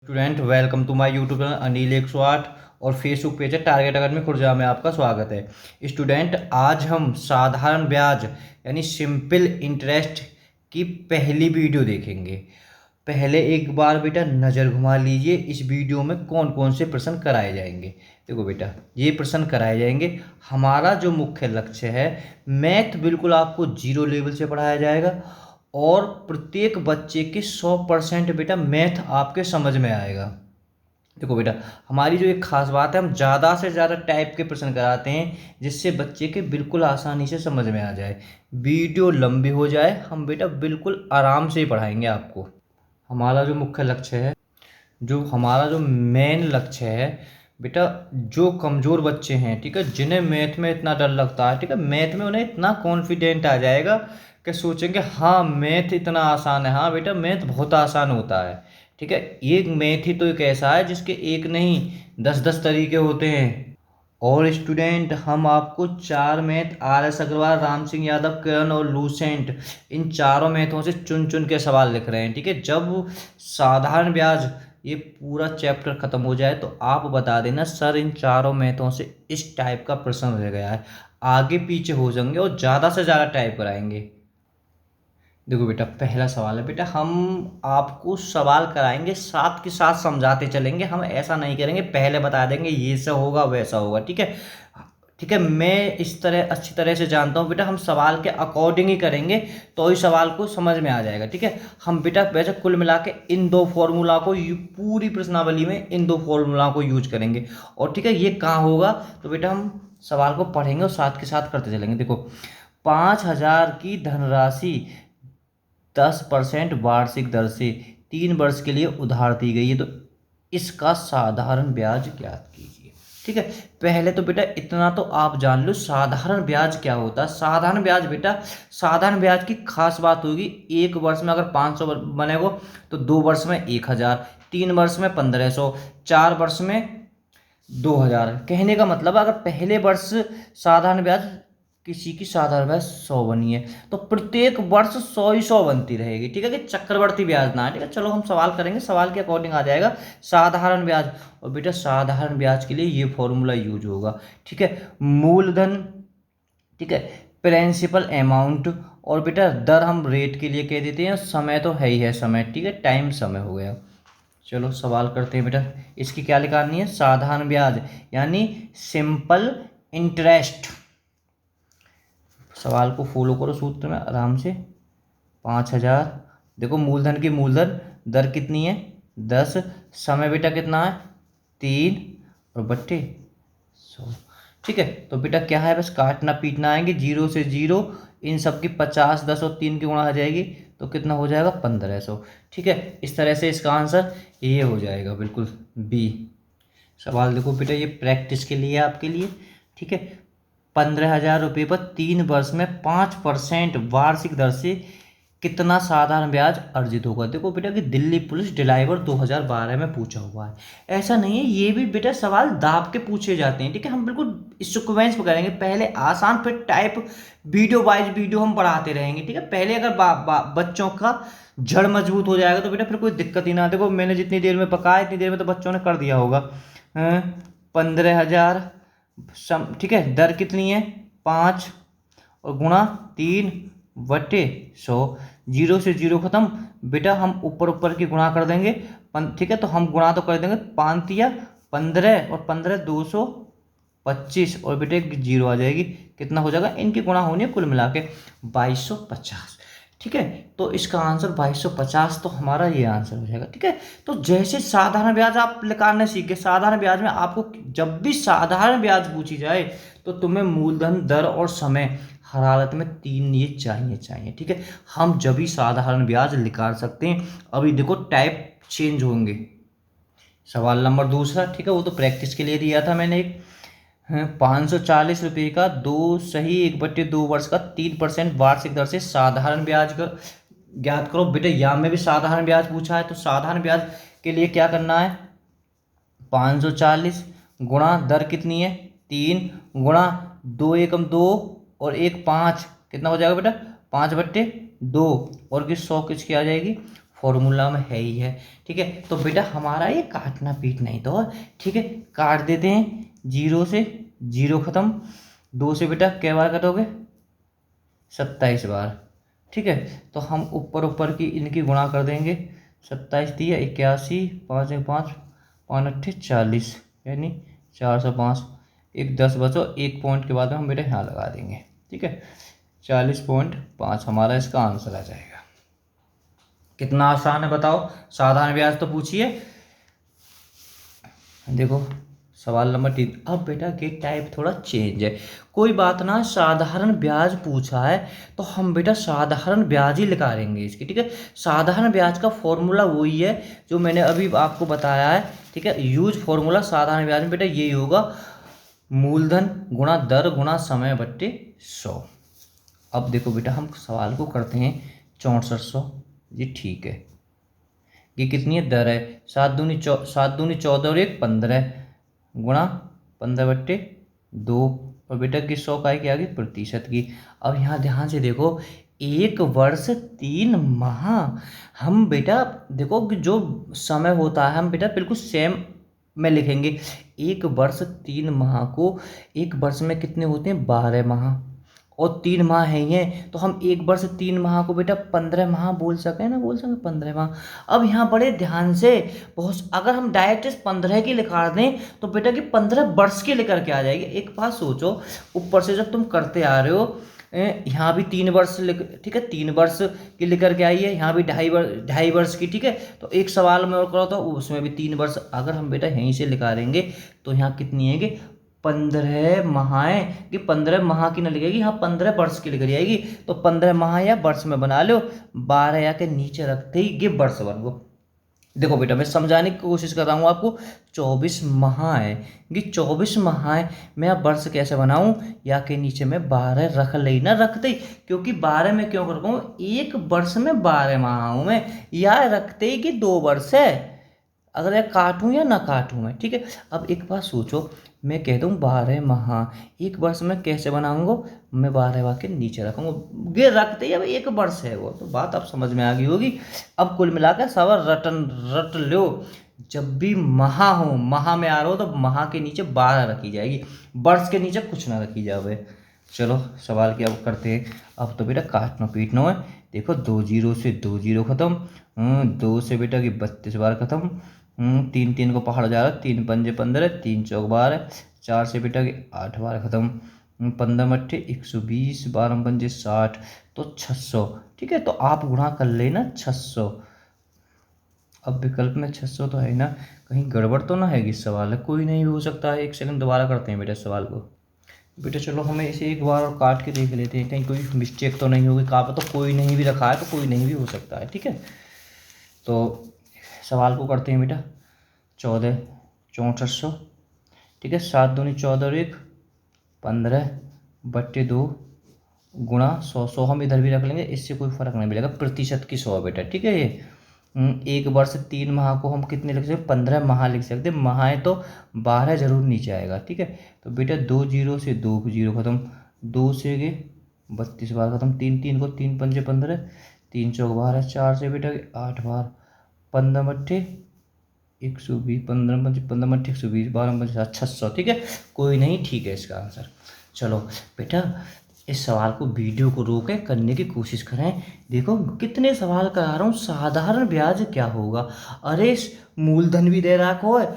Student welcome to my YouTube channel Anil 108 और Facebook page है target academy Khurja में आपका स्वागत है। स्टूडेंट आज हम साधारण ब्याज यानी सिंपल इंटरेस्ट की पहली वीडियो देखेंगे। पहले एक बार बेटा नज़र घुमा लीजिए इस वीडियो में कौन कौन से प्रश्न कराए जाएंगे। देखो बेटा ये प्रश्न कराए जाएंगे। हमारा जो मुख्य लक्ष्य है मैथ बिल्कुल आपको जीरो लेवल से पढ़ाया जाएगा और प्रत्येक बच्चे के 100% बेटा मैथ आपके समझ में आएगा। देखो बेटा हमारी जो एक खास बात है हम ज़्यादा से ज़्यादा टाइप के प्रश्न कराते हैं जिससे बच्चे के बिल्कुल आसानी से समझ में आ जाए। वीडियो लंबी हो जाए हम बेटा बिल्कुल आराम से ही पढ़ाएंगे आपको। हमारा जो मुख्य लक्ष्य है जो हमारा जो मेन लक्ष्य है बेटा जो कमज़ोर बच्चे हैं ठीक है जिन्हें मैथ में इतना डर लगता है ठीक है मैथ में उन्हें इतना कॉन्फिडेंट आ जाएगा कि सोचेंगे हाँ मैथ इतना आसान है। हाँ बेटा मैथ बहुत आसान होता है ठीक है। ये मैथ ही तो एक ऐसा है जिसके एक नहीं 10-10 तरीके होते हैं। और स्टूडेंट हम आपको चार मैथ RS अग्रवाल, राम सिंह यादव, किरण और लूसेंट इन चारों मैथों से चुन चुन के सवाल लिख रहे हैं ठीक है। जब साधारण ब्याज ये पूरा चैप्टर खत्म हो जाए तो आप बता देना सर इन चारों मैथों से इस टाइप का प्रश्न रह गया है। आगे पीछे हो जाएंगे और ज़्यादा से ज़्यादा टाइप कराएंगे। देखो बेटा पहला सवाल है बेटा हम आपको सवाल कराएंगे साथ के साथ समझाते चलेंगे। हम ऐसा नहीं करेंगे पहले बता देंगे ये से होगा वैसा होगा ठीक है। ठीक है मैं इस तरह अच्छी तरह से जानता हूँ बेटा हम सवाल के अकॉर्डिंग ही करेंगे तो ही सवाल को समझ में आ जाएगा ठीक है। हम बेटा वैसे कुल मिला के इन दो फॉर्मूला को पूरी प्रश्नावली में इन दो फॉर्मूला को यूज करेंगे। और ठीक है ये कहाँ होगा तो बेटा हम सवाल को पढ़ेंगे और साथ के साथ करते चलेंगे। देखो 5,000 की धनराशि 10% वार्षिक दर से 3 वर्ष के लिए उधार दी गई है तो इसका साधारण ब्याज ज्ञात कीजिए ठीक है। पहले तो बेटा इतना तो आप जान लो साधारण ब्याज क्या होता है। साधारण ब्याज बेटा साधारण ब्याज की खास बात होगी एक वर्ष में अगर 500 बनेगा तो 2 वर्ष में 1,000, 3 वर्ष में 1,500, 4 वर्ष में 2,000। कहने का मतलब अगर पहले वर्ष साधारण ब्याज किसी की साधारण ब्याज 100 बनी है तो प्रत्येक वर्ष 100 ही 100 बनती रहेगी ठीक है कि चक्रवर्ती ब्याज ना है ठीक है। चलो हम सवाल करेंगे सवाल के अकॉर्डिंग आ जाएगा साधारण ब्याज। और बेटा साधारण ब्याज के लिए ये फॉर्मूला यूज होगा ठीक है। मूलधन ठीक है, प्रिंसिपल अमाउंट और बेटा दर हम रेट के लिए कह देते हैं। समय तो है ही है समय ठीक है टाइम समय हो गया। चलो सवाल करते हैं बेटा इसकी क्या निकालनी है साधारण ब्याज यानी सिंपल इंटरेस्ट। सवाल को फॉलो करो सूत्र में आराम से। 5,000 देखो मूलधन की मूलधन दर कितनी है 10, समय बेटा कितना है 3 और बट्टे 100 ठीक है। तो बेटा क्या है बस काटना पीटना आएंगे 0 से 0 इन सब की 50, 10 और 3 की गुणा आ जाएगी तो कितना हो जाएगा 1,500 ठीक है। इस तरह से इसका आंसर ये हो जाएगा बिल्कुल बी। सवाल देखो बेटा ये प्रैक्टिस के लिए आपके लिए ठीक है। 15,000 रुपये पर 3 वर्ष में 5% वार्षिक दर से कितना साधारण ब्याज अर्जित होगा। देखो बेटा कि दिल्ली पुलिस ड्राइवर 2012 में पूछा हुआ है। ऐसा नहीं है ये भी बेटा सवाल दाब के पूछे जाते हैं ठीक है। हम बिल्कुल सीक्वेंस में करेंगे पहले आसान फिर टाइप वीडियो वाइज वीडियो हम पढ़ाते रहेंगे ठीक है। पहले अगर बच्चों का जड़ मजबूत हो जाएगा तो बेटा फिर कोई दिक्कत ही ना। देखो मैंने जितनी देर में पकाया इतनी देर में तो बच्चों ने कर दिया होगा। 15,000 ठीक है दर कितनी है 5 और गुणा 3/100 0 से 0 खत्म बेटा हम ऊपर ऊपर की गुणा कर देंगे ठीक है। तो हम गुणा तो कर देंगे 5 या 15 और 15 225 और बेटे 0 आ जाएगी कितना हो जाएगा इनकी गुणा होनी है कुल मिला के 2,250 ठीक है। तो इसका आंसर 2,250 तो हमारा ये आंसर हो जाएगा ठीक है। तो जैसे साधारण ब्याज आप निकालने सीखे साधारण ब्याज में आपको जब भी साधारण ब्याज पूछी जाए तो तुम्हें मूलधन दर और समय हर हालत में 3 ये चाहिए ठीक है। हम जब भी साधारण ब्याज निकाल सकते हैं। अभी देखो टाइप चेंज होंगे। सवाल नंबर दूसरा ठीक है वो तो प्रैक्टिस के लिए दिया था मैंने एक 540 रुपये का 2 का 3% वार्षिक दर से साधारण ब्याज का ज्ञात करो। बेटा यहाँ में भी साधारण ब्याज पूछा है तो साधारण ब्याज के लिए क्या करना है 540 गुणा दर कितनी है 3 गुणा 2 एकम 2 और 1 5 कितना हो जाएगा बेटा 5/2 और 100 किसकी आ जाएगी फॉर्मूला में है ही है। ठीक है, तो बेटा हमारा ये काटना पीटना ही तो है। ठीक है, काट देते हैं, 0 से 0 खत्म, 2 से बेटा कै बार कटोगे, 27 बार। ठीक है, तो हम ऊपर ऊपर की इनकी गुणा कर देंगे, 27 दिया 81, 5 एक 5, 5 अट्ठे 40, यानी 405। एक 10 बचो, एक पॉइंट के बाद में हम बेटा यहाँ लगा देंगे। ठीक है, 40.5 हमारा इसका आंसर आ जाएगा। कितना आसान है बताओ, साधारण ब्याज तो पूछिए। देखो सवाल नंबर 3। अब बेटा गेट टाइप थोड़ा चेंज है, कोई बात ना, साधारण ब्याज पूछा है तो हम बेटा साधारण ब्याज ही निकालेंगे इसकी। ठीक है, साधारण ब्याज का फॉर्मूला वही है जो मैंने अभी आपको बताया है। ठीक है, यूज फॉर्मूला साधारण ब्याज में बेटा यही होगा, मूलधन गुणा दर गुणा समय बट्टे 100। अब देखो बेटा हम सवाल को करते हैं 6400। जी ठीक है, ये कितनी है, दर है, 7 दूनी 14 और 1 15 गुणा 15/2, और बेटा की 100 का क्या आ गई, प्रतिशत की। अब यहाँ ध्यान से देखो, 1 वर्ष 3 माह, हम बेटा देखो कि जो समय होता है हम बेटा बिल्कुल सेम में लिखेंगे। 1 वर्ष 3 माह को, 1 वर्ष में कितने होते हैं, 12 माह, और 3 माह है ही हैं, तो हम 1 वर्ष 3 माह को बेटा 15 माह बोल सकें ना, बोल सकें 15 माह। अब यहाँ बड़े ध्यान से, बहुत अगर हम डायरेक्ट इस 15 की लिखा दें तो बेटा कि 15 वर्ष की लेकर के आ जाएगी। एक बात सोचो, ऊपर से जब तुम करते आ रहे हो, यहाँ भी 3 वर्ष लिख, ठीक है 3 वर्ष की लेकर के आई है, यहाँ भी 2.5 वर्ष की। ठीक है, तो एक सवाल में और करो तो उसमें भी 3 वर्ष, अगर हम बेटा यहीं से लिखा देंगे तो यहाँ कितनी है कि 15 माहें, कि 15 माह की ना लिखेगी, यहाँ 15 वर्ष की लिख जाएगी। तो 15 माह या वर्ष में बना लो, 12 या के नीचे रखते ही ये वर्ष बन गो। देखो बेटा मैं समझाने की कोशिश कर रहा हूँ आपको, 24 माह है, कि 24 माह है, मैं अब वर्ष कैसे बनाऊं, या के नीचे में 12 रख ले ना, रखते ही, क्योंकि 12 में क्यों रखूँ, एक वर्ष में 12 माह हूँ मैं, या रखते ही कि 2 वर्ष है, अगर मैं काटूं या ना काटूं मैं। ठीक है, अब एक बात सोचो, मैं कह दूं 12 माह, एक वर्ष में कैसे बनाऊंगा, मैं 12 माह के नीचे रखूंगा, ये रखते ही अब एक वर्ष है वो, तो बात अब समझ में आ गई होगी। अब कुल मिलाकर सवाल रट लो, जब भी माह हो, माह में आ रहा हो तो माह के नीचे 12 रखी जाएगी, वर्ष के नीचे कुछ ना रखी जावे। चलो सवाल की अब करते हैं। अब तो बेटा काटना पीटना है। देखो 2 0 से 2 0 खत्म, 2 से बेटा की 32 बार खत्म, 3 3 को पहाड़ जा रहा है, 3 पंजे 15, 3 चौक 12, 4 से बेटा की 8 बार खत्म, 15 मट्ठे 120, 12 पंजे 60, तो 600। ठीक है, तो आप गुणा कर लेना 600। अब विकल्प में 600 तो है ना, कहीं गड़बड़ तो ना है इस सवाल है, कोई नहीं भी हो सकता है। एक सेकंड दोबारा करते हैं बेटा सवाल को। बेटा चलो हमें इसे एक बार और काट के देख लेते हैं, कहीं कोई मिस्टेक तो नहीं होगी, कहाँ पर तो कोई नहीं भी रखा है, तो कोई नहीं भी हो सकता है। ठीक है, तो सवाल को करते हैं बेटा, 14 6400। ठीक है, 7 दूनी 14 और 1 15/2 गुणा 100 हम इधर भी रख लेंगे, इससे कोई फर्क नहीं मिलेगा, प्रतिशत की 100 बेटा। ठीक है, ये 1 वर्ष 3 माह को हम कितने लिख सकते, 15 माह लिख सकते, माह है तो 12 जरूर नीचे आएगा। ठीक है, तो बेटा 2 0 से 2 0 खत्म, 2 से गए 32 बार खत्म, 3 3 को 3 पंजे 15, 3 चौक 12, 4 से बेटा 8 बार, 15 मट्ठे 120, 15 पंजे 15 मट्ठे 120, 12 पंजे 600। ठीक है, कोई नहीं, ठीक है इसका आंसर। चलो बेटा इस सवाल को, वीडियो को रोके करने की कोशिश करें। देखो कितने सवाल करा रहा हूँ, साधारण ब्याज क्या होगा, अरे मूलधन भी दे रखो है,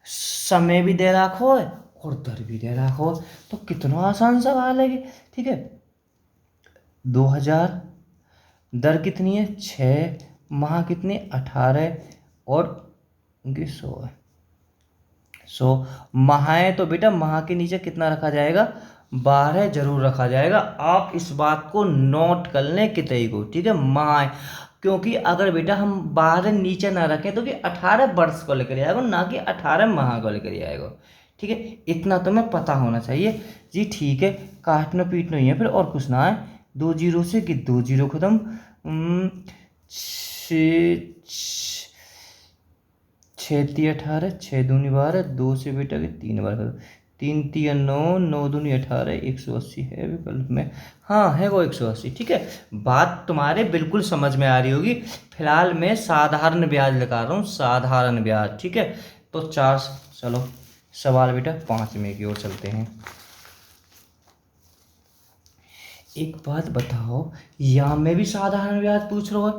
समय भी दे रखो है, और दर भी दे रखो है, तो कितना आसान सवाल है ये। ठीक है, 2000, दर कितनी है 6, माह कितने 18, और उनकी 100 है, 100 माह है, तो बेटा माह के नीचे कितना रखा जाएगा, 12 जरूर रखा जाएगा। आप इस बात को नोट कर लें कितने को। ठीक है, माह, क्योंकि अगर बेटा हम 12 नीचे ना रखें तो कि 18 वर्ष को लेकर आएगा, ना कि 18 माह को लेकर आएगा। ठीक है, इतना तो मैं पता होना चाहिए। जी ठीक है, काटना पीटना ही है फिर, और कुछ ना है। 2 0 से कि 2 0 खत्म, 6 3 18, 6 दूनी 12, 2 से बेटा के 3 बार खत्म, तीन तीन नौ, नौ दूनी 18, 180 है विकल्प में। हाँ है वो 180। ठीक है, बात तुम्हारे बिल्कुल समझ में आ रही होगी। फिलहाल मैं साधारण ब्याज लगा रहा हूँ, साधारण ब्याज। ठीक है, तो 4। चलो सवाल बेटा 5 में की ओर चलते हैं। एक बात बताओ, यहाँ में भी साधारण ब्याज पूछ रहे हो,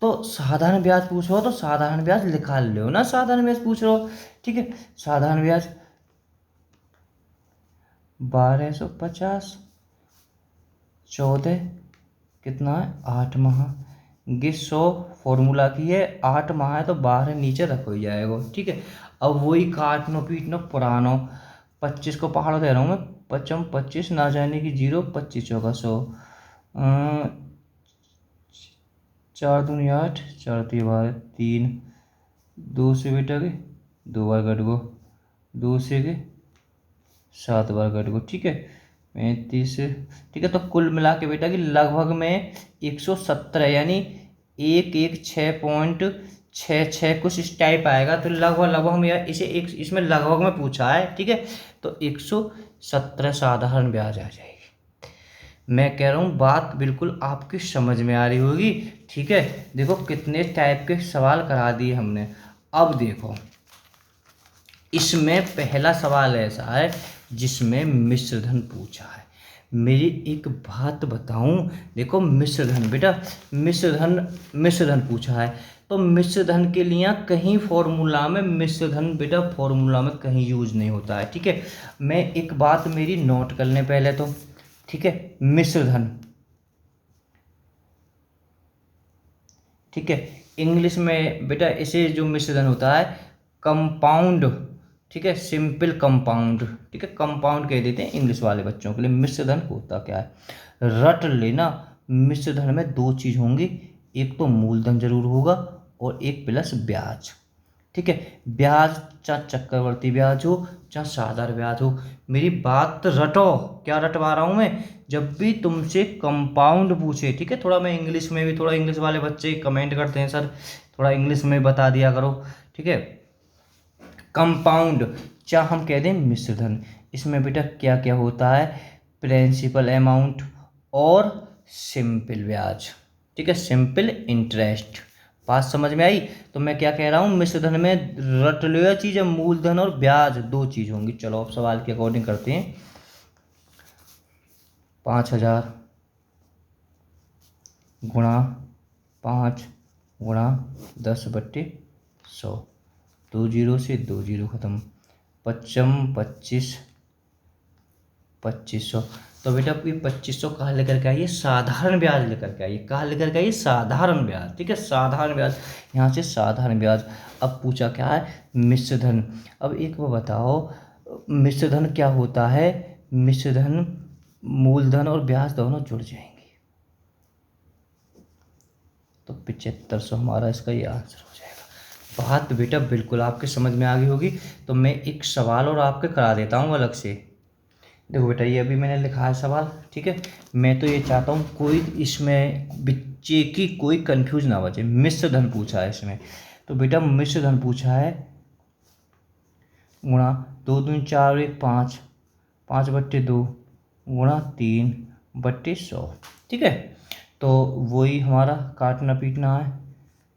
तो साधारण ब्याज पूछ रहे हो तो साधारण ब्याज लिखा लो ना। साधारण ब्याज पूछ रहे हो, ठीक है। साधारण ब्याज 1250, 14 कितना है 8 माह, गिस 100 फॉर्मूला की है। 8 माह है तो 12 नीचे रखो ही जाएगा। ठीक है, अब वही काटनो पीटनो पुरानो। 25 को पहाड़ों दे रहा हूँ मैं, 55 25 ना जाने की 0, 25 चौका 100, 4 दूनी 8, 4 3 12, 3 2 से बेटा के 2 बार कट गो, 2 से के 7 बार कट गो। ठीक है, 35। ठीक है, तो कुल मिला के बेटा कि लगभग में 117, यानी 116.66 कुछ इस टाइप आएगा। तो लगभग हम इसे एक इसमें लगभग में पूछा है। ठीक है, तो 117 साधारण ब्याज आ जाएगी। मैं कह रहा हूँ बात बिल्कुल आपकी समझ में आ रही होगी। ठीक है, देखो कितने टाइप के सवाल करा दिए हमने। अब देखो इसमें पहला सवाल ऐसा है जिसमें मिश्र धन पूछा है। मेरी एक बात बताऊं, देखो मिश्र धन बेटा, मिश्र धन पूछा है, तो मिश्र धन के लिए कहीं फॉर्मूला में मिश्र धन बेटा फॉर्मूला में कहीं यूज नहीं होता है। ठीक है, मैं एक बात मेरी नोट कर लें पहले तो। ठीक है, मिश्र धन, ठीक है, इंग्लिश में बेटा इसे जो मिश्र धन होता है कंपाउंड। ठीक है, सिंपल कंपाउंड। ठीक है, कंपाउंड कह देते हैं इंग्लिश वाले बच्चों के लिए। मिश्र धन होता क्या है, रट लेना। मिश्र धन में 2 चीज होंगी, एक तो मूलधन जरूर होगा और एक प्लस ब्याज। ठीक है, ब्याज चाहे चक्रवर्ती ब्याज हो चाहे साधारण ब्याज हो, मेरी बात रटो। क्या रटवा रहा हूं मैं, जब भी तुमसे कंपाउंड पूछे। ठीक है, थोड़ा मैं इंग्लिश में भी, थोड़ा इंग्लिश वाले बच्चे कमेंट करते हैं सर थोड़ा इंग्लिश में बता दिया करो। ठीक है, कंपाउंड चाहे हम कह दें मिश्र धन, इसमें बेटा क्या क्या होता है, प्रिंसिपल अमाउंट और सिंपल ब्याज। ठीक है, सिंपल इंटरेस्ट। बात समझ में आई। तो मैं क्या कह रहा हूँ, मिश्र धन में रट लो यह चीज है, मूलधन और ब्याज 2 चीज होंगी। चलो अब सवाल के अकॉर्डिंग करते हैं। 5000 गुणा 5 गुणा 10/100, 2 0 से 2 0 खत्म, 55 25 2500। तो बेटा ये 2500 कहाँ लेकर के आइए, साधारण ब्याज लेकर के आइए। कहाँ लेकर के आइए, साधारण ब्याज। ठीक है, साधारण ब्याज, यहाँ से साधारण ब्याज। अब पूछा क्या है, मिश्र धन। अब एक वो बताओ मिश्र धन क्या होता है। मिश्र धन मूलधन और ब्याज दोनों जुड़ जाएंगे, तो 7500 हमारा इसका ये आंसर हो जाएगा। बात बेटा बिल्कुल आपके समझ में आ गई होगी। तो मैं एक सवाल और आपके करा देता हूँ अलग से। देखो बेटा ये अभी मैंने लिखा है सवाल। ठीक है, मैं तो ये चाहता हूँ कोई इसमें बच्चे की कोई कंफ्यूज ना बचे। मिश्र धन पूछा है इसमें, तो बेटा मिश्र धन पूछा है गुणा 2 दूनी 4 1 5, 5/2 गुणा 3/100। ठीक है, तो वही हमारा काटना पीटना है।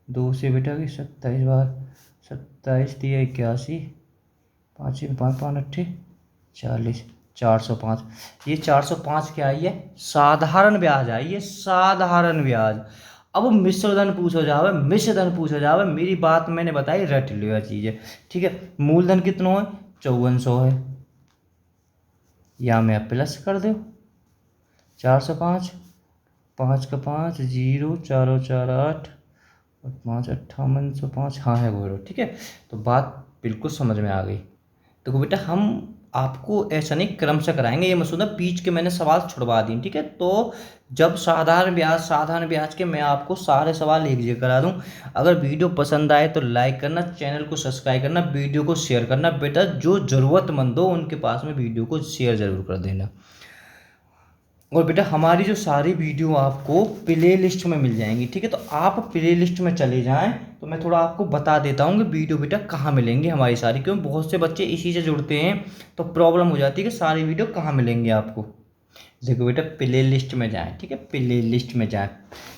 2 से बेटा की 27 बार, 27 दिया 81, 5 5 5 8 40, 405। ये 405 क्या आई है, साधारण ब्याज आई है, साधारण ब्याज। अब मिश्र धन पूछो जावे, मिश्र धन पूछो जावे, मेरी बात मैंने बताई, रट लियो चीज है। ठीक है, मूलधन कितना है 5400 है, या मैं प्लस कर दो 405, 5 का 5 0, 4 4 8 और 5 5805। हाँ है वो। ठीक है, तो बात बिल्कुल समझ में आ गई। देखो बेटा हम आपको ऐसा नहीं क्रम से कराएंगे, ये मसूदा बीच के मैंने सवाल छुड़वा दी। ठीक है, तो जब साधारण ब्याज के मैं आपको सारे सवाल एक जगह करा दूं। अगर वीडियो पसंद आए तो लाइक करना, चैनल को सब्सक्राइब करना, वीडियो को शेयर करना। बेटा जो ज़रूरतमंद हो उनके पास में वीडियो को शेयर ज़रूर कर देना। और बेटा हमारी जो सारी वीडियो आपको प्ले लिस्ट में मिल जाएंगी, ठीक है। तो आप प्ले लिस्ट में चले जाएं। तो मैं थोड़ा आपको बता देता हूँ कि वीडियो बेटा कहाँ मिलेंगी हमारी सारी, क्यों बहुत से बच्चे इसी से जुड़ते हैं तो प्रॉब्लम हो जाती है कि सारी वीडियो कहाँ मिलेंगी आपको। देखो बेटा प्ले लिस्ट में जाएं, ठीक है, प्ले लिस्ट में जाएं।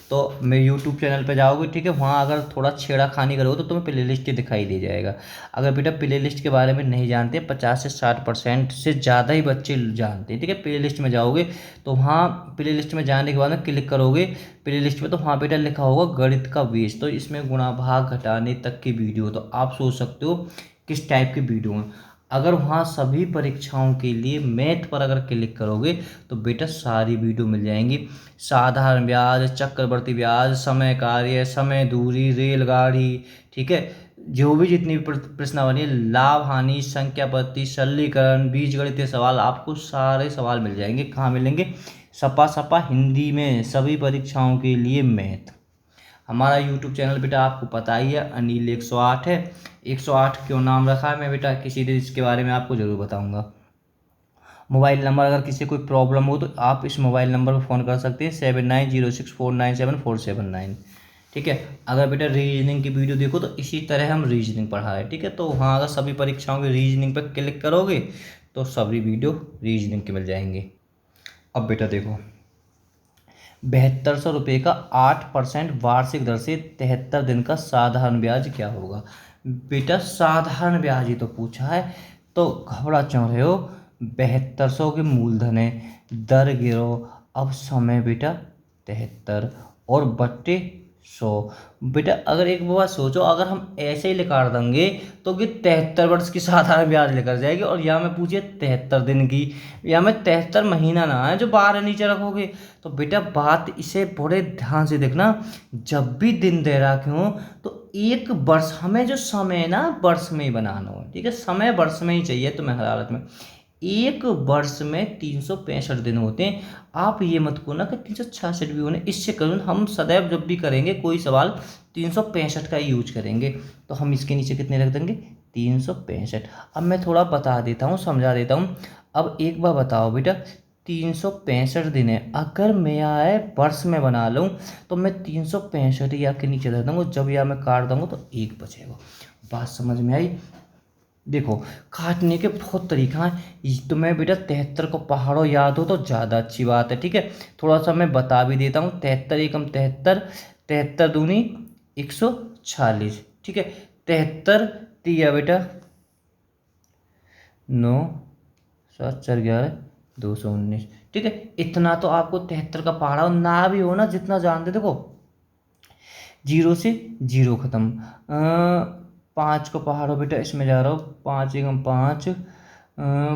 तो मैं यूट्यूब चैनल पे जाओगे, ठीक है, वहाँ अगर थोड़ा छेड़ाखानी करोगे तो तुम्हें प्ले लिस्ट दिखाई दे जाएगा। अगर बेटा प्ले लिस्ट के बारे में नहीं जानते, 50 से 60% से ज़्यादा ही बच्चे जानते हैं, ठीक है। प्ले लिस्ट में जाओगे तो वहाँ प्ले लिस्ट में जाने के बाद में क्लिक करोगे प्ले लिस्ट में, तो वहाँ बेटा लिखा होगा गणित का बेस। तो इसमें गुणा भाग घटाने तक की वीडियो, तो आप सोच सकते हो किस टाइप की वीडियो है। अगर वहाँ सभी परीक्षाओं के लिए मैथ पर अगर क्लिक करोगे तो बेटा सारी वीडियो मिल जाएंगी। साधारण ब्याज, चक्रवर्ती ब्याज, समय कार्य, समय दूरी, रेलगाड़ी, ठीक है, जो भी जितनी भी प्रश्नावली, लाभ हानि, संख्या पद्धति, सरलीकरण, बीजगणितीय सवाल, आपको सारे सवाल मिल जाएंगे। कहाँ मिलेंगे? सपा सपा हिंदी में, सभी परीक्षाओं के लिए मैथ। हमारा यूट्यूब चैनल बेटा आपको पता ही है, अनिल 108 है। 108 क्यों नाम रखा है, मैं बेटा किसी दिन इसके बारे में आपको ज़रूर बताऊंगा। मोबाइल नंबर, अगर किसी कोई प्रॉब्लम हो तो आप इस मोबाइल नंबर पर फ़ोन कर सकते हैं, 7906497479। ठीक है। अगर बेटा रीजनिंग की वीडियो देखो तो इसी तरह हम रीजनिंग पढ़ा है, ठीक है। तो वहाँ अगर सभी परीक्षाओं की रीजनिंग पर क्लिक करोगे तो सभी वीडियो रीजनिंग के मिल जाएंगे। अब बेटा देखो, 7200 रुपये का 8% वार्षिक दर से 73 दिन का साधारण ब्याज क्या होगा। बेटा साधारण ब्याज ही तो पूछा है, तो घबरा क्यों रहे हो। 7200 के मूलधन है, दर गिरो, अब समय बेटा 73 और बट्टे 100। बेटा अगर एक बात सोचो, अगर हम ऐसे ही निकाल देंगे तो कि 73 वर्ष की साधारण ब्याज लेकर जाएगी, और यहाँ में पूछिए 73 दिन की, या में 73 महीना ना है जो 12 नीचे रखोगे। तो बेटा बात इसे बड़े ध्यान से देखना, जब भी दिन दे रखे हो तो एक वर्ष, हमें जो समय है ना वर्ष में ही बनाना हो, ठीक है। समय वर्ष में ही चाहिए तुम्हें हर हालत में। एक वर्ष में 365 दिन होते हैं। आप ये मत कहना कि 366 भी होने, इससे करूँ हम सदैव जब भी करेंगे कोई सवाल 365 का यूज करेंगे। तो हम इसके नीचे कितने रख देंगे? 365। अब मैं थोड़ा बता देता हूँ, समझा देता हूँ। अब एक बार बताओ बेटा, 365 दिन है, अगर मैं आए वर्ष में बना लूँ तो मैं 365 या के नीचे रख दूँगा, जब या मैं काट दूँगा तो एक बचेगा। बात समझ में आई? देखो काटने के बहुत तरीका हैं। तुम्हें बेटा 73 को पहाड़ों याद हो तो ज़्यादा अच्छी बात है, ठीक है। थोड़ा सा मैं बता भी देता हूँ। 73 एकम 73, 73 दूनी 146, ठीक है। 73 तिया बेटा 9, 7 4 11 219, ठीक है। इतना तो आपको 73 का पहाड़ा ना भी हो ना, जितना जानते। देखो जीरो से जीरो खत्म, 5 को पहाड़ो बेटा, इसमें जा रहा हूँ 5 एकम 5,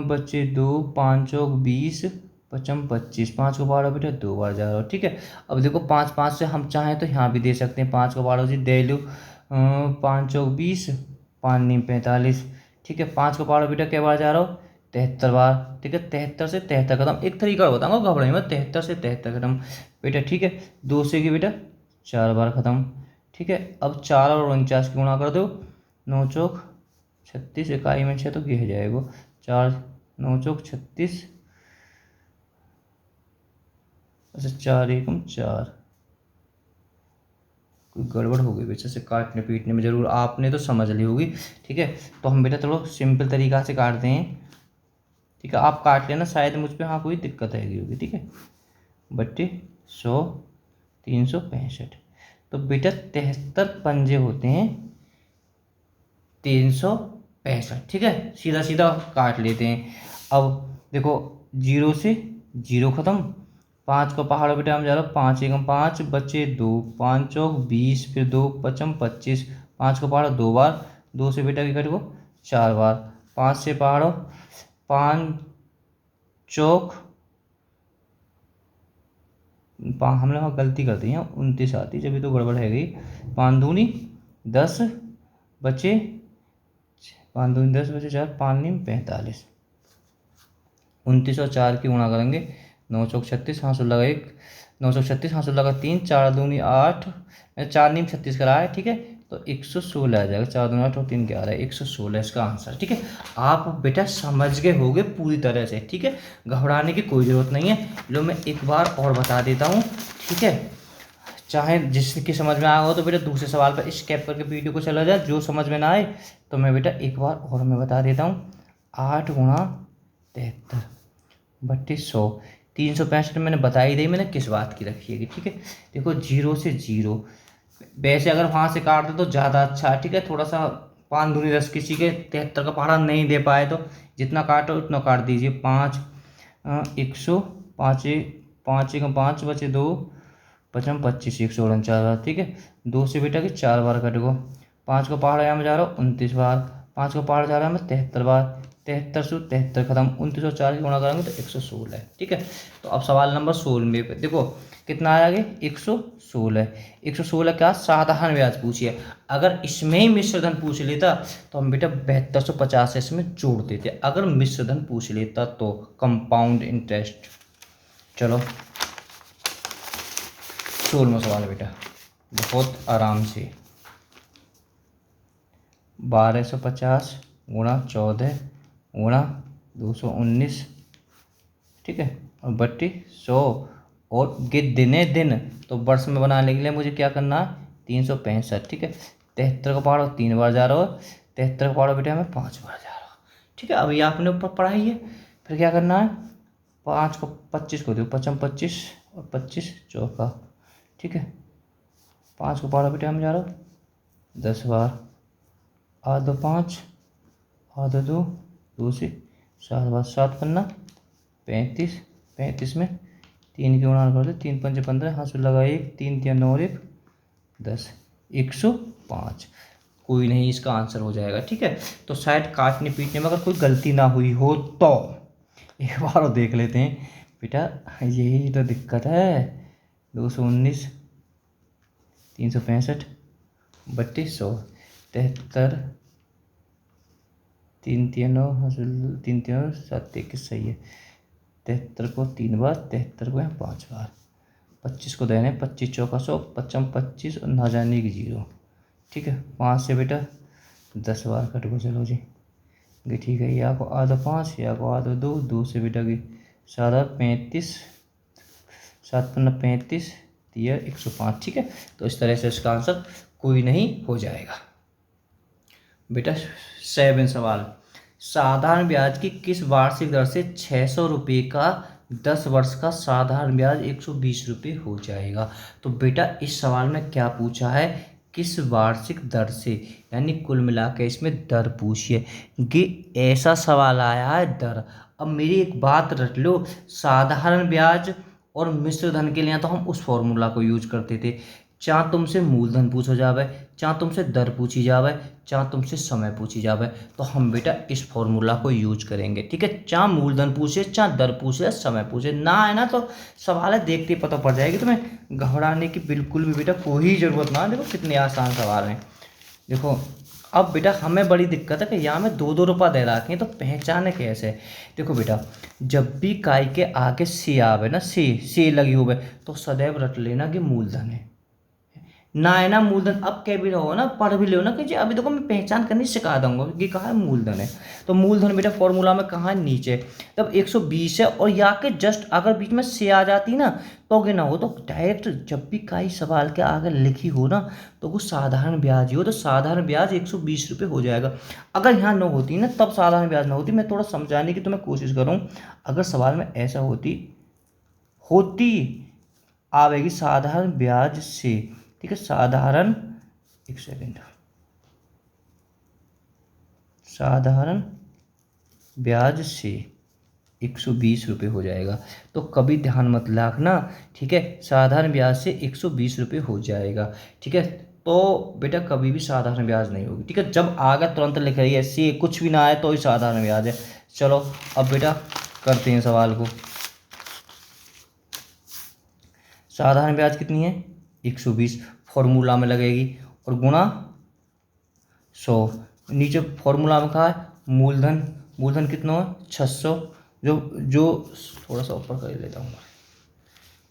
बच्चे 2, 5 चौक 20, पचम 25, 5 को पहाड़ो बेटा 2 बार जा रहा हूँ, ठीक है। अब देखो 5 5 से हम चाहें तो यहाँ भी दे सकते हैं, 5 को पहाड़ो जी दे लो, 5 चौक 20, 5 नीम 45, ठीक है। 5 को पहाड़ो बेटा क्या बार जा रहा हूँ? 73 बार, ठीक है। 73 से 73 खत्म। एक तरीका बताऊँगा, घबराई मत, 73 से 73 खत्म बेटा, ठीक है। 2 से की बेटा 4 बार खत्म, ठीक है। अब 4 और 49 की गुणा कर दो, 9 चौक 36, इकाई में 6 तो गिर जाएगा, 4 9 चौक 36, अच्छा 4 एकम 4, कोई गड़बड़ हो गई बेटा से काटने पीटने में, जरूर आपने तो समझ ली होगी, ठीक है। तो हम बेटा थोड़ा सिंपल तरीका से काटते हैं, ठीक है। आप काट लेना, शायद मुझ पर हाँ कोई दिक्कत आएगी होगी, ठीक है। बट्टे 100, 365, तो बेटा 73 पंजे होते हैं 365, ठीक है। सीधा सीधा काट लेते हैं। अब देखो जीरो से जीरो खत्म, 5 को पहाड़ों बेटा हम जा रहा हूँ 5 एकम 5, बच्चे 2, 5 चौक 20, फिर 2 पचम 25, 5 को पहाड़ो 2 बार, 2 से बेटा की कट को 4 बार, 5 से पहाड़ो 5 चौक, हमने वहाँ गलती कर दी है, 29 आती, जब तो गड़बड़ है गई। 5 दूनी 10, बचे 5 दूनी 10, बचे 4, 5 नीम 45, 29 और 4 की गुणा करेंगे, 9 चौक 36, हाँ 16 का 1, 9 चौक 36, हाँ 16 का 3, 4 दूनी 8, 4 नीम 36 करा है, ठीक है। तो 116 आ जाएगा। 4 दूनी 8 और 3 11, 116 इसका आंसर। ठीक है, आप बेटा समझ गए होगे पूरी तरह से। ठीक है, घबराने की कोई ज़रूरत नहीं है। लो मैं एक बार और बता देता हूँ। ठीक है, चाहे जिसकी समझ में आया हो तो बेटा दूसरे सवाल पर स्किप करके वीडियो को चला जाए, जो समझ में ना आए तो मैं बेटा एक बार और मैं बता देता हूँ। 8 गुणा 73 32 100, 365 मैंने बता ही दी मैंने किस बात की रखी है। ठीक है, देखो 0 से 0, वैसे अगर वहाँ से काट दो तो ज़्यादा अच्छा है। ठीक है, थोड़ा सा 5 दूनी 10, किसी के 73 का पहाड़ा नहीं दे पाए तो जितना काटो उतना काट दीजिए। 5 100, 5 5 एक 5 बचे 2, 55 25 149 बार। ठीक है, 2 से बेटा कि 4 बार कट गो। 5 का पहाड़ यहाँ में जा रहा हूँ 29 बार, 5 का पहाड़ जा रहा है मैं 73 बार। 73 से 73 खत्म, 29 और 4 की गुणा करेंगे तो 116 है। ठीक है, तो अब सवाल नंबर 16 पे देखो कितना आया आगे 116। 116 क्या साधारण ब्याज पूछिए। अगर इसमें ही मिश्र धन पूछ लेता तो हम बेटा 7250 इसमें जोड़ देते। अगर मिश्र धन पूछ लेता तो कंपाउंड इंटरेस्ट। चलो 16वां सवाल है बेटा, बहुत आराम से। 1250 गुणा 14 गुणा 219। ठीक है, और बट्टी 100 और दिने दिन, तो वर्ष में बनाने के लिए मुझे क्या करना है 365। ठीक है, 73 का पहाड़ 3 बार जा रहा हो, 73 का पहाड़ बेटा मैं 5 बार जा रहा हूँ। ठीक है, अभी आपने ऊपर पढ़ाई है, फिर क्या करना है 5 को 25 को दो 55 25 और 25 चौका। ठीक है, 5 को पहाड़ बेटा मैं जा रहा हूँ 10 बार, आधा 5 आधा 2 2 से 7 बार, 7 पन्ना 35, 35 में 3 की गुणा कर दो, 3 पंजे 15, हाथ से लगा 1, 3 3 9 और 1 10, 105। कोई नहीं, इसका आंसर हो जाएगा। ठीक है, तो शायद काटने पीटने में अगर कोई गलती ना हुई हो तो एक बार और देख लेते हैं बेटा। यही तो दिक्कत है। 219 365 32 100 73 3 3 9 3 3 7 21 सही है। 73 को 3 बार, 73 को यहाँ 5 बार, 25 को देने 25 चौका 100, 55 25 और ना जाने की 0। ठीक है, 5 से बेटा 10 बार कट को। चलो जी ठीक है, या को आधा 5 या को आधा 2, 2 से बेटा की 7 35, 7 पन्ना 35 दिया 105। ठीक है, तो इस तरह से इसका आंसर कोई नहीं हो जाएगा। बेटा 7 सवाल, साधारण ब्याज की किस वार्षिक दर से 600 रुपये का 10 वर्ष का साधारण ब्याज 120 रुपये हो जाएगा। तो बेटा इस सवाल में क्या पूछा है, किस वार्षिक दर से, यानी कुल मिला के इसमें दर पूछिए। ये ऐसा सवाल आया है दर। अब मेरी एक बात रट लो, साधारण ब्याज और मिश्र धन के लिए तो हम उस फॉर्मूला को यूज करते थे। चाहे तुमसे मूलधन पूछो जावे, चाहे तुमसे दर पूछी जावे, चाहे तुमसे समय पूछी जावे, तो हम बेटा इस फॉर्मूला को यूज करेंगे। ठीक है, चाहे मूलधन पूछे, चाहे दर पूछे, समय पूछे, ना है ना तो सवाल है देखते ही पता पड़ जाएगी तुम्हें। घबराने की बिल्कुल भी बेटा कोई ज़रूरत ना। देखो कितने आसान सवाल हैं। देखो अब बेटा हमें बड़ी दिक्कत है कि यहाँ में 2 रुपये दे रखे हैं तो पहचाने कैसे। देखो बेटा जब भी काई के आगे सी आवे ना, सी लगी हुए, तो सदैव रट लेना कि मूलधन है। ना है ना मूलधन, अब कह भी रहो ना, पढ़ भी लो ना कि जी अभी देखो मैं पहचान करनी सिखा दूंगा कि कहाँ है मूलधन है। तो मूलधन बेटा फॉर्मूला में कहाँ है, नीचे। तब 120 है और या के जस्ट अगर बीच में से आ जाती ना तो ना हो, तो डायरेक्ट जब भी कई सवाल के आगे लिखी हो ना तो वो साधारण ब्याज ही हो, तो साधारण ब्याज 120 रुपये हो जाएगा। अगर यहाँ न होती ना तब साधारण ब्याज ना होती। मैं थोड़ा समझाने की तुम्हें कोशिश करूँ। अगर सवाल में ऐसा होती आवेगी साधारण ब्याज से, ठीक है, साधारण, एक सेकेंड, साधारण ब्याज से 120 रुपये हो जाएगा। तो कभी ध्यान मत रखना। ठीक है, साधारण ब्याज से 120 रुपये हो जाएगा। ठीक है, तो बेटा कभी भी साधारण ब्याज नहीं होगी। ठीक है, जब आगे तुरंत लिख रही है सी, कुछ भी ना आए तो ही साधारण ब्याज है। चलो अब बेटा करते हैं सवाल को। साधारण ब्याज कितनी है 120, फॉर्मूला में लगेगी और गुणा 100। नीचे फॉर्मूला में कहा है मूलधन, मूलधन कितना है 600। जो थोड़ा सा ऊपर कर लेता हूँ।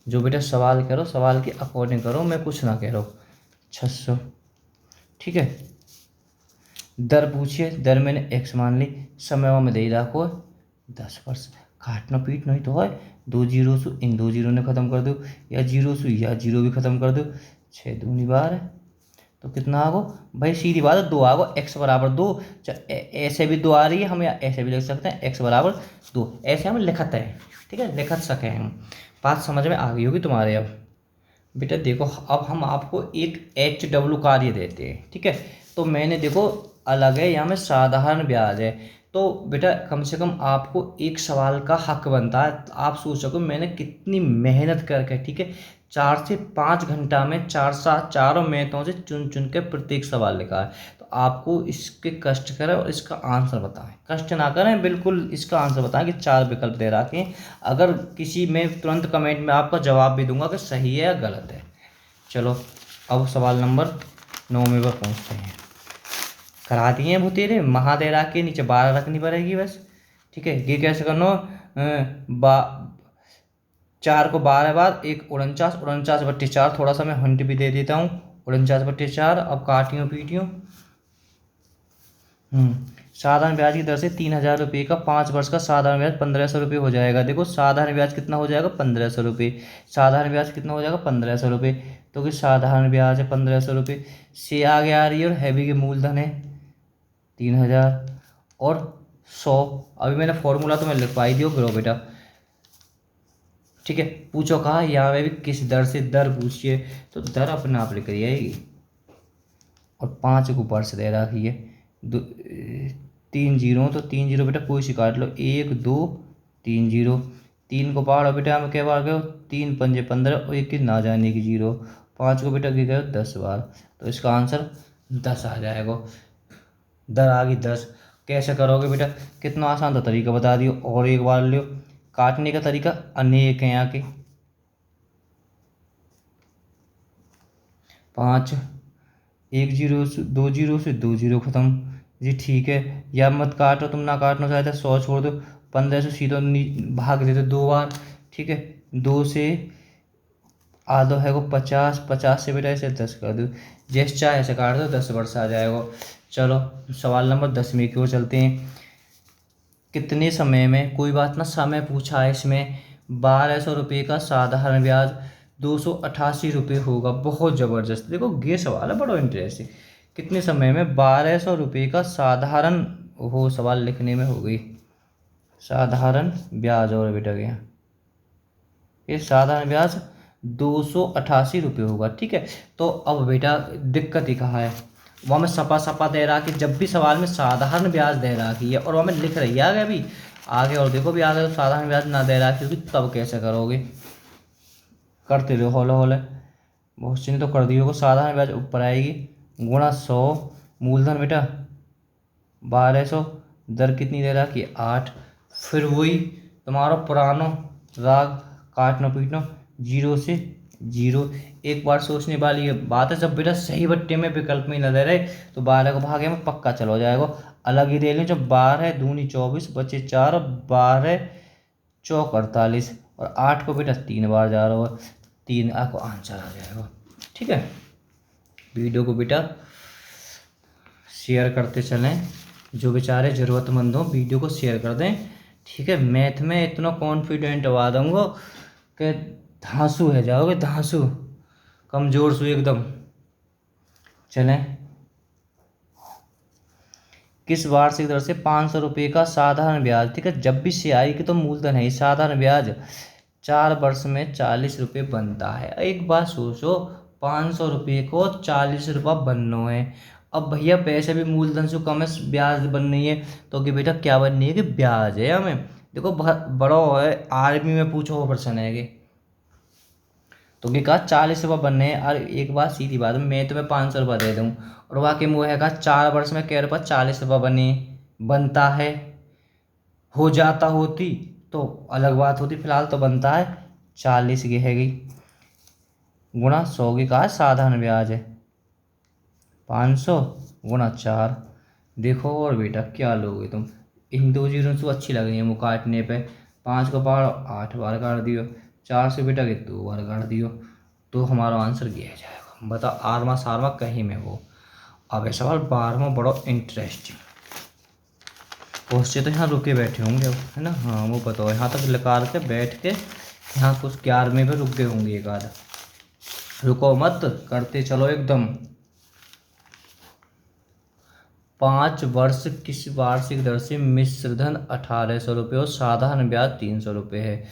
जो बेटा सवाल करो सवाल के अकॉर्डिंग करो, मैं कुछ ना कह रहा हूँ। 600 ठीक है। दर पूछिए, दर मैंने x मान ली, समय में दे ही रखो 10 वर्ष। काटना पीटना ही तो है, 2 जीरो से इन 2 जीरो ने ख़त्म कर दो, या जीरो से या जीरो भी ख़त्म कर दो, 6 दूनी 12। तो कितना आगो भाई, सीधी बात है, 2 आगो, x बराबर 2। ऐसे भी 2 आ रही है हम, या ऐसे भी लिख सकते हैं x बराबर 2, ऐसे हम लिखते हैं। ठीक है, लिख सके हम। बात समझ में आ गई होगी तुम्हारे। अब बेटा देखो, अब हम आपको एक HW कार्य देते हैं। ठीक है, तो मैंने देखो अलग है, यहाँ में साधारण ब्याज है। तो बेटा कम से कम आपको एक सवाल का हक बनता है। आप सोच सको मैंने कितनी मेहनत करके, ठीक है, 4 से 5 घंटा में चारों मैथों से चुन चुन के प्रत्येक सवाल लिखा है। तो आपको इसके कष्ट करें और इसका आंसर बताएं, कष्ट ना करें, बिल्कुल इसका आंसर बताएं कि 4 विकल्प दे रखे हैं। अगर किसी में तुरंत कमेंट में आपका जवाब भी दूंगा कि सही है या गलत है। चलो अब सवाल नंबर 9 में पहुँचते हैं। करा दिए हैं भूतेरे, महादेरा के नीचे 12 रखनी पड़ेगी बस। ठीक है, ये कैसे करना, 4 को 12 बार, 1 49, 49/4। थोड़ा सा मैं हिंट भी दे देता हूँ, 49/4। अब काटियों पीटियों। साधारण ब्याज की दर से 3,000 रुपये का 5 वर्ष का साधारण ब्याज 1,500 रुपये हो जाएगा। देखो साधारण ब्याज कितना हो जाएगा, 1,500 रुपये। साधारण ब्याज कितना हो जाएगा, 1,500 रुपये। तो कि साधारण ब्याज है 1,500 रुपये, से आगे आ रही है, और हैवी के मूलधन है 3,000 और 100। अभी मैंने फॉर्मूला तो मैं लिखवा ही दियो करो बेटा। ठीक है, पूछो कहा यहाँ में भी किस दर से, दर पूछिए तो दर अपने आप लिख रही आएगी। और 5 को ऊपर से दे रखी है, 3 जीरो, तो 3 जीरो बेटा कोई सी काट लो, 1 2 3 जीरो। 3 को पहाड़ो बेटा हम क्या बार गए, 3 पंजे 15, और 1 की ना जाने की जीरो। 5 को बेटा गिर गए 10 बार, तो इसका आंसर 10 आ जाएगा। दर आ गई 10। कैसे करोगे बेटा, कितना आसान था, तरीका बता दियो। और एक बार लियो, काटने का तरीका अनेक है यहाँ के। 5, 1 जीरो से 2 जीरो से 2 जीरो ख़त्म जी। ठीक है, या मत काटो, तुम ना काटना चाहते 100 छोड़ दो, 15 से सीधो भाग देते 2 बार। ठीक है, 2 से आधो है वो 50, 50 से बेटा इसे 10 कर दो, जैसे चाहे ऐसे काट दो, 10 वर्ष आ जाएगा। चलो सवाल नंबर 10 में की ओर चलते हैं। कितने समय में, कोई बात ना, समय पूछा है इसमें, 1,200 रुपये का साधारण ब्याज 288 रुपये होगा। बहुत ज़बरदस्त, देखो ये सवाल है बड़ा इंटरेस्टिंग। कितने समय में 1,200 रुपये का साधारण, हो सवाल लिखने में हो गई, साधारण ब्याज और बेटा गया, ये साधारण ब्याज 288 रुपये होगा। ठीक है, तो अब बेटा दिक्कत ही कहाँ है, वहाँ में सपा सपा दे रहा कि जब भी सवाल में साधारण ब्याज दे रहा कि है, और वहाँ में लिख रही है आगे, अभी आगे और देखो भी आगे, तो साधारण ब्याज ना दे रहा, क्योंकि तब कैसे करोगे, करते रहो हौले हौले। बहुत चिन्ह तो कर दिए, साधारण ब्याज ऊपर आएगी, गुणा 100, मूलधन बेटा 1,200, दर कितनी दे रहा कि 8। फिर वही तुम्हारा पुरानो राग, काटना पीटना, जीरो से जीरो। एक बार सोचने वाली बात है, जब बेटा सही बट्टे में विकल्प में न दे रहे, तो 12 को भागे में पक्का चलो जाएगा। अलग ही दे लें, जब 12 दूनी 24 बचे 4, 12 चौक 48, और 8 को बेटा 3 बार जा रहा होगा, 3 आपको आंसर आ जाएगा। ठीक है, वीडियो को बेटा शेयर करते चलें, जो बेचारे ज़रूरतमंद हों वीडियो को शेयर कर दें। ठीक है, मैथ में इतना कॉन्फिडेंट हवा दूँगा कि धांसू है जाओगे, धांसू, कमज़ोर सु एकदम। चलें, किस वार्षिक दर से 500 रुपये का साधारण ब्याज, ठीक है, जब भी सियाई की तो मूलधन है, साधारण ब्याज 4 वर्ष में 40 रुपये बनता है। एक बात सोचो, 500 रुपये को 40 रुपये बनना है। अब भैया पैसे भी मूलधन से कम है, ब्याज बन रही है, तो कि बेटा क्या बननी है कि ब्याज है हमें। देखो बड़ा है, आर्मी में पूछो वो प्रश्न है कि, तो कि कहा 40 रुपये बनने हैं। और एक बात सीधी बात है, मैं तुम्हें 500 रुपये दे दूँ, और वाकई में वो है कहा 4 वर्ष में कह रुपये 40 रुपये बने, बनता है, हो जाता होती तो अलग बात होती, फिलहाल तो बनता है 40 की है गई, गुणा 100 की कहा साधारण ब्याज है 500 गुणा 4। देखो और बेटा क्या लोगे तुम, इन 2 जीरो से अच्छी लग रही है मुँह काटने पे। 5 को पहाड़ 8 बार काट दियो, 4 से बेटा के 2 बार काट दियो, तो हमारा आंसर ये आ जाएगा। बताओ आरमा सारमा कहीं में हो, अब है सवाल 12वां, बड़ा इंटरेस्टिंग। क्वेश्चन तो यहाँ रुके बैठे होंगे अब, है ना। हाँ वो बताओ, यहाँ तक निकाल के बैठ के यहाँ कुछ 11वें पे रुक गए होंगे एक आधा। रुको मत, करते चलो एकदम। 5 वर्ष किस वार्षिक दर से मिश्र धन 1800 रुपये और साधारण ब्याज 300 रुपये है।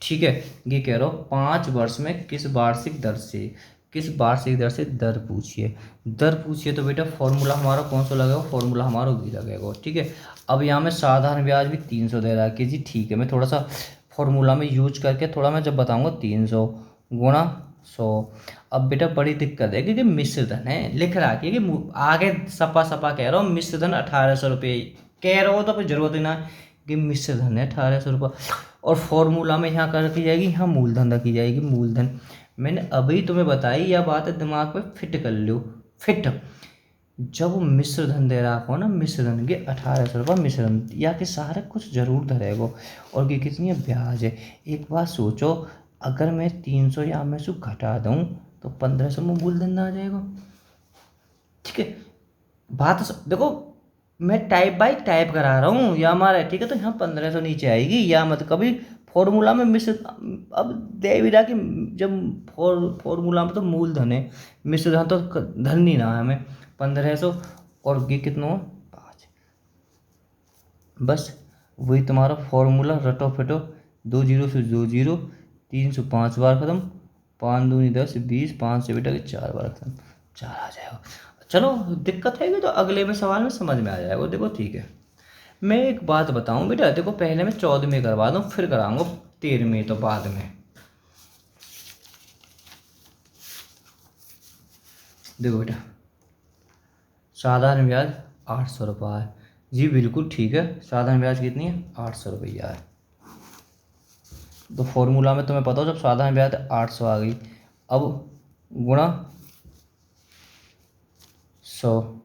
ठीक है, ये कह रहा हूँ 5 वर्ष में किस वार्षिक दर से, किस वार्षिक दर से दर पूछिए। दर पूछिए तो बेटा फॉर्मूला हमारा कौन सा लगेगा, फॉर्मूला हमारा वही लगेगा। ठीक है, अब यहाँ में साधारण ब्याज भी 300 दे रहा है कि जी ठीक है, मैं थोड़ा सा फॉर्मूला में यूज करके थोड़ा मैं जब बताऊँगा 300 गुणा 100। अब बेटा बड़ी दिक्कत है क्योंकि मिश्र धन है, लिख रहा है कि आगे सपा सपा कह रहा हूँ मिश्र धन 1800 रुपये कह रहा हो तो फिर जरूरत ही ना है कि मिश्र धन है 1800 रुपये। और फॉर्मूला में यहाँ कर रखी जाएगी, यहाँ मूलधन रखी जाएगी, मूलधन। मैंने अभी तुम्हें बताई, यह बात है दिमाग पे फिट कर लो, फिट। जब वो मिश्र धन दे रहा हो ना, मिश्र धन के 1800 रुपये मिश्र धन या के सारे कुछ जरूर धरेगो। और ये कितनी है, ब्याज है। एक बात सोचो, अगर मैं 300 या में से घटा दूँ तो 1500 में मूलधन आ जाएगा। ठीक है, बात देखो मैं टाइप बाय टाइप करा रहा हूँ या हमारा, ठीक है। तो यहाँ 1500 नीचे आएगी या मत कभी फॉर्मूला में मिश्र, अब दे भी रहा कि जब फॉर्मूला में तो मूलधन है, मिश्र धन तो धन नहीं ना है हमें 1500। और ये कितना हो 5, बस वही तुम्हारा फॉर्मूला, रटो फिटो। 2 जीरो से 2 जीरो, 300 5 बार खत्म, 5 दूनी 10 20, 5 से बेटा 4 बार खत्म, 4 आ जाएगा। चलो दिक्कत है कि तो अगले में सवाल में समझ में आ जाएगा। देखो ठीक है, मैं एक बात बताऊं बेटा, देखो पहले मैं 14वें करवा दूं फिर कराऊंगा 13वें तो बाद में। देखो बेटा साधारण ब्याज 800 रुपये है जी, बिल्कुल ठीक है। साधारण ब्याज कितनी है, 800 रुपया है। तो फॉर्मूला में तुम्हें पता हो जब साधारण ब्याज 800 आ गई, अब गुणा 100।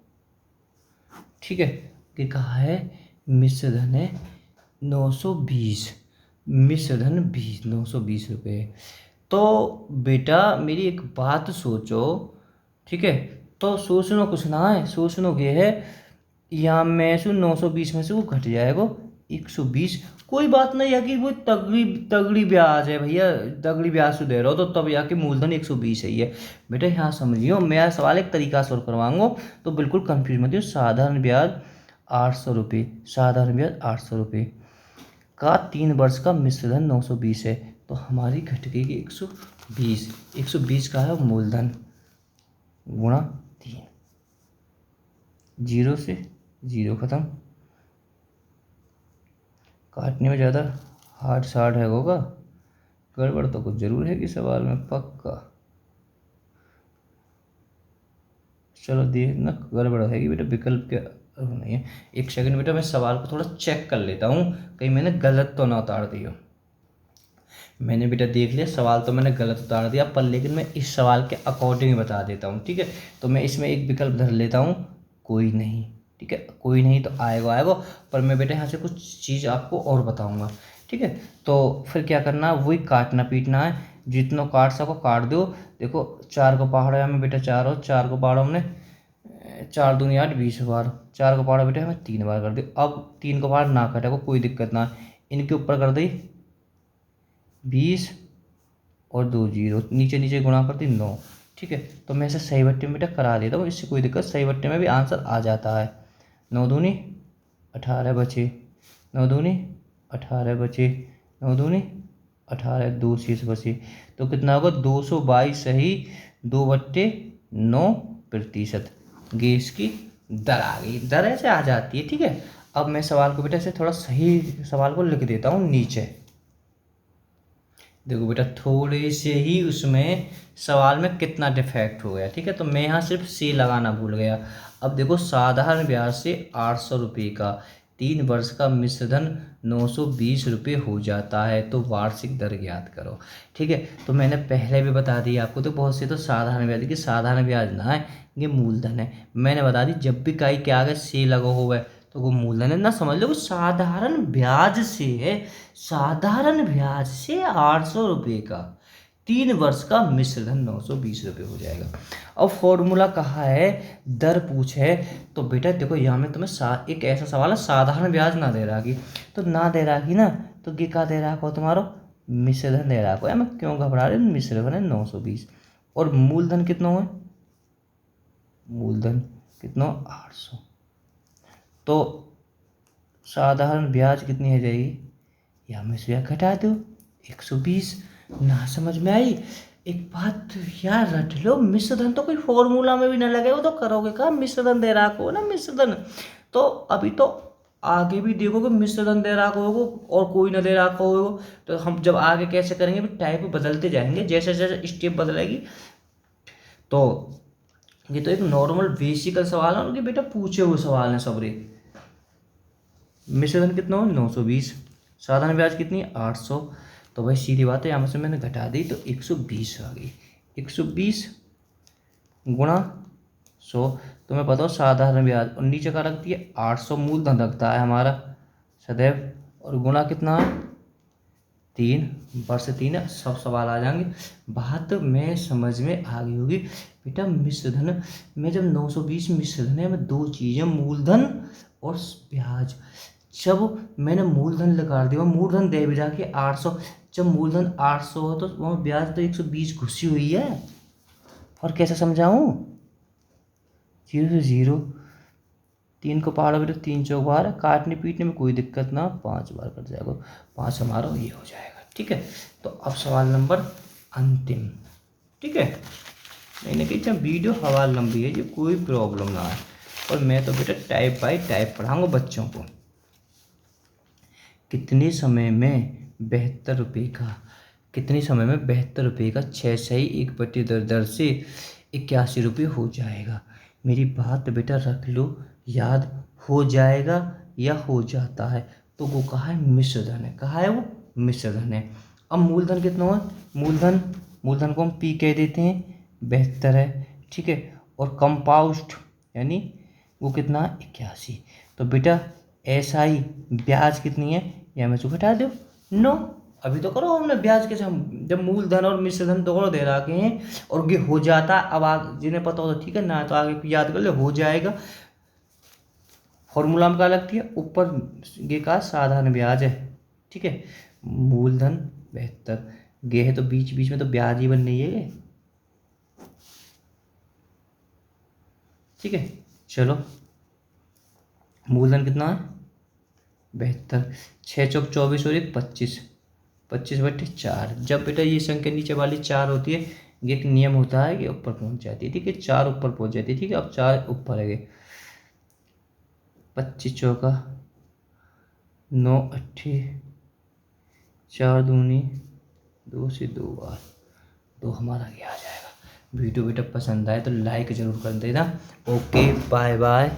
ठीक है, कि कहा है मिश्र धन है 920, मिश्र धन 920 रुपये। तो बेटा मेरी एक बात सोचो, ठीक है। तो सोचना कुछ ना है, सोचना ये है यहाँ में से 920 में से वो घट जाएगा 120। कोई बात नहीं है कि वो तगड़ी तगड़ी ब्याज है भैया, तगड़ी ब्याज से दे रहा हो तो तब यहाँ के मूलधन 120 ही है। बेटा यहाँ समझियो, मेरा सवाल एक तरीका से और करवाऊंगा तो बिल्कुल कंफ्यूज मत हो। साधारण ब्याज 800 रुपये, साधारण ब्याज 800 रुपये का 3 वर्ष का मिश्र धन 920 है, तो हमारी घट गई 120। 120 का है मूलधन गुणा 3, 0 से 0 खत्म। काटने में ज़्यादा हार्ड शार्ड है होगा, गड़बड़ तो कुछ जरूर है कि सवाल में पक्का। चलो देखना गड़बड़ है कि बेटा विकल्प के नहीं है। एक सेकंड बेटा मैं सवाल को थोड़ा चेक कर लेता हूँ, कहीं मैंने गलत तो ना उतार दिया। मैंने बेटा देख लिया सवाल तो मैंने गलत उतार दिया, पर लेकिन मैं इस सवाल के अकॉर्डिंग बता देता हूँ। ठीक है, तो मैं इसमें एक विकल्प धर लेता हूँ, कोई नहीं। ठीक है, कोई नहीं तो आएगा आएगा, पर मैं बेटा यहाँ से कुछ चीज़ आपको और बताऊँगा। ठीक है, तो फिर क्या करना है, वही काटना पीटना है, जितना काट सको काट दो। देखो 4 को पहाड़ा में बेटा 4 और 4 को पहाड़ा हमने 4 दूनी 8 20 बार, 4 को पहाड़ा बेटा हमें 3 बार कर दिया। अब 3 को पहाड़ ना काटे को कोई दिक्कत ना, इनके ऊपर कर दी 20 और 2 जीरो, नीचे नीचे गुणा कर दी 9। ठीक है, तो मैं इसे सही बट्टे में बेटा करा देता हूँ, इससे कोई दिक्कत, सही बट्टे में भी आंसर आ जाता है। 9 दूनी 18 बचे, 9 दूनी 18 बचे, 9 दूनी 18, 2 शेष बचे, तो कितना होगा 222 सही 2/9%। गैस की दर आ गई, दर ऐसे आ जाती है। ठीक है, अब मैं सवाल को बेटा से थोड़ा सही सवाल को लिख देता हूँ नीचे। देखो बेटा थोड़े से ही उसमें सवाल में कितना डिफेक्ट हो गया। ठीक है, तो मैं यहाँ सिर्फ सी लगाना भूल गया। अब देखो साधारण ब्याज से 800 रुपये का 3 वर्ष का मिश्र धन 920 रुपये हो जाता है, तो वार्षिक दर ज्ञात करो। ठीक है, तो मैंने पहले भी बता दिया आपको, तो बहुत से तो साधारण ब्याज की साधारण ब्याज ना है, ये मूलधन है। मैंने बता दी जब भी कहीं के आगे से लगा हुआ है तो वो मूलधन है ना, समझ लो वो साधारण ब्याज से है, साधारण ब्याज से 800 रुपये का 3 वर्ष का मिश्र धन 920 रुपये हो जाएगा। अब फॉर्मूला कहा है, दर पूछे तो बेटा देखो यहाँ में तुम्हें एक ऐसा सवाल है, साधारण ब्याज ना दे रहा की, तो ना दे रहा की ना, तो ये क्या दे रहा को तुम्हारो मिश्र धन दे रहा को, या मैं क्यों घबरा रही हूँ, मिश्र धन है 920 और मूलधन कितना है, मूलधन कितना 800, तो साधारण ब्याज कितनी हो जाएगी, या में से घटा दो 120। ना समझ में आई? एक बात यार रट लो, मिश्र धन तो कोई फॉर्मूला में भी ना लगे, वो तो करोगे का, मिश्र धन दे रहा को ना मिश्र धन, तो अभी तो आगे भी देखोगे मिश्र धन दे रहा होगा और कोई ना दे रहा होगा, तो हम जब आगे कैसे करेंगे, टाइप बदलते जाएंगे जैसे जैसे स्टेप बदलेगी। तो ये तो एक नॉर्मल बेसिकल सवाल है, उनके बेटा पूछे हुए सवाल है सबरे। मिश्र धन कितना हो 920, साधारण ब्याज कितनी 800, तो भाई सीधी बात है, यहाँ से मैंने घटा दी तो 120 आ गई। 120 गुणा 100, तुम्हें पता हो साधारण ब्याज, और नीचे का रखती है 800 मूलधन रखता है हमारा सदैव, और गुणा कितना 3 वर्ष 3 है, सब सवाल आ जाएंगे। बात में समझ में आ गई होगी बेटा। मिश्र धन में जब 920 मिश्र धन है में दो चीज़ें, मूलधन और ब्याज। जब मैंने मूलधन लगा दिया, मूलधन दे भी जाके 800, जब मूलधन 800 हो तो वहाँ ब्याज तो 120 घुसी हुई है, और कैसे समझाऊँ, 0 से 0, 3 को पहाड़ों भी तो 3 चौक बार, काटने पीटने में कोई दिक्कत ना, 5 बार कट जाएगा, 5 हमारा ये हो जाएगा। ठीक है, तो अब सवाल नंबर अंतिम। ठीक है, मैंने कही था वीडियो सवाल लंबी है, ये कोई प्रॉब्लम ना है, और मैं तो बेटा टाइप बाई टाइप पढ़ाऊँगा बच्चों को। कितने समय में 72 रुपये का, कितने समय में 72 रुपये का 6 सही 1 दर से 81 रुपये हो जाएगा। मेरी बात बेटा रख लो, याद हो जाएगा या हो जाता है, तो वो कहा है मिश्र धन है, कहा है वो मिश्र धन है। अब मूलधन कितना है, मूलधन को हम पी कह देते हैं, 72 है। ठीक है, और कंपाउंड यानी वो कितना 81, तो बेटा SI ब्याज कितनी है, या मैं घटा दो 9। अभी तो करो हमने ब्याज के, हम जब मूलधन और मिश्र धन दोनों दे रखे हैं और ये हो जाता, अब आगे जिन्हें पता हो तो ठीक है, ना तो आगे याद कर ले, हो जाएगा। फॉर्मूला में क्या लगती है, ऊपर ये का साधारण ब्याज है। ठीक है, मूलधन 72, गे है तो बीच बीच में तो ब्याज ही बन रही है। ठीक है, चलो मूलधन कितना है 72, 6 चौक 24 और 1 25, 25/4। जब बेटा ये संख्या नीचे वाली 4 होती है, ये एक नियम होता है कि ऊपर पहुंच जाती है। ठीक है, 4 ऊपर पहुंच जाती है। ठीक है, अब 4 ऊपर है, 25 चौका 9 8, 4 दूनी 2 से 2 बार, 2 हमारा ये आ जाएगा। वीडियो बेटा पसंद आए तो लाइक ज़रूर कर देना। Okay, bye bye.